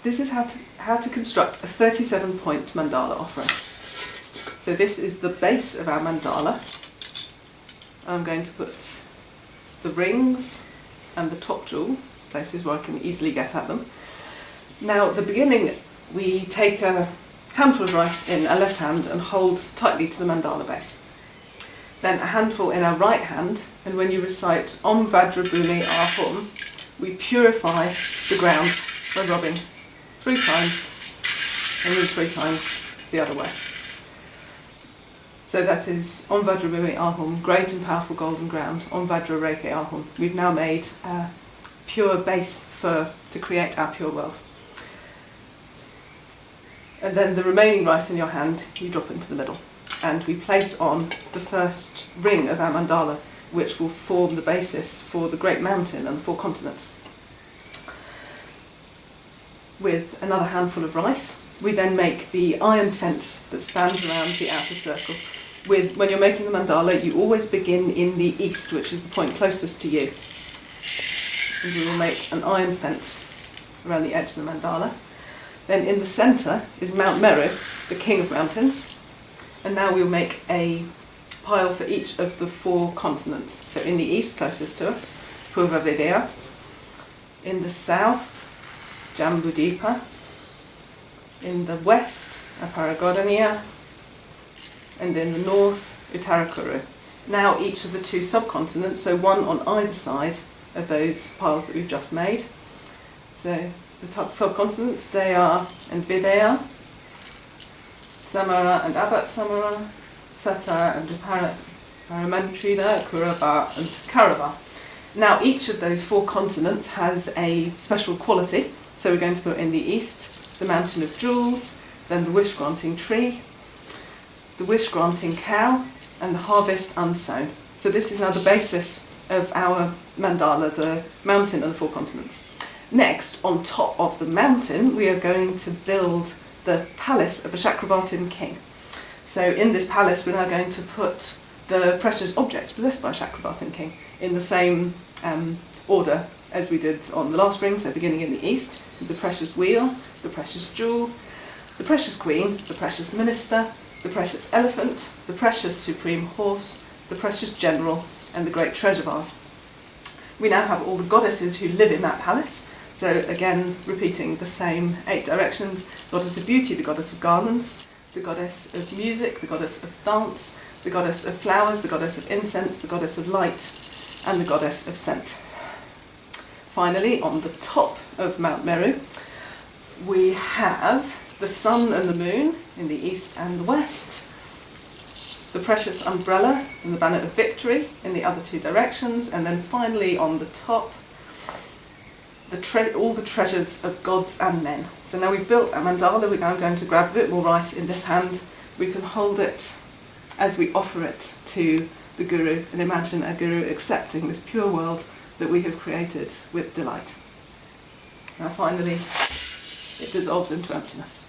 this is how to construct a 37-point mandala offering. So this is the base of our mandala. I'm going to put the rings and the top jewel, places where I can easily get at them. Now at the beginning we take a handful of rice in our left hand and hold tightly to the mandala base. Then a handful in our right hand, and when you recite Om Vajra Bhumi Ahum, we purify the ground by rubbing 3 times and then 3 times the other way. So that is Om Vajra Bhumi Ahum, great and powerful golden ground, Om Vajra Reke Ahum. We've now made a pure base to create our pure world. And then the remaining rice in your hand, you drop into the middle. And we place on the first ring of our mandala, which will form the basis for the great mountain and the 4 continents. With another handful of rice, we then make the iron fence that spans around the outer circle. When you're making the mandala, you always begin in the east, which is the point closest to you. And we will make an iron fence around the edge of the mandala. Then in the centre is Mount Meru, the king of mountains. And now we'll make a pile for each of the 4 continents. So in the east, closest to us, Purva Vidya. In the south, Jambudipa. In the west, Aparagodania. And in the north, Uttarakuru. Now each of the 2 subcontinents, so one on either side of those piles that we've just made. So the subcontinents, Daya and Vidya, Samara and Abat Samara, Sata and Paramantrida, Kuraba and Karaba. Now each of those 4 continents has a special quality. So we're going to put in the east the mountain of jewels, then the wish-granting tree, the wish-granting cow, and the harvest unsown. So this is now the basis of our mandala, the mountain and the 4 continents. Next, on top of the mountain, we are going to build the palace of a Chakravartin king. So in this palace, we're now going to put the precious objects possessed by a Chakravartin king in the same order as we did on the last ring, so beginning in the east, the precious wheel, the precious jewel, the precious queen, the precious minister, the precious elephant, the precious supreme horse, the precious general, and the great treasure vase. We now have all the goddesses who live in that palace. So again, repeating the same 8 directions: goddess of beauty, the goddess of garlands, the goddess of music, the goddess of dance, the goddess of flowers, the goddess of incense, the goddess of light, and the goddess of scent. Finally, on the top of Mount Meru, we have the sun and the moon in the east and the west, the precious umbrella and the banner of victory in the other 2 directions, and then finally on the top, all the treasures of gods and men. So now we've built our mandala, we're now going to grab a bit more rice in this hand. We can hold it as we offer it to the Guru and imagine a Guru accepting this pure world that we have created with delight. Now finally, it dissolves into emptiness.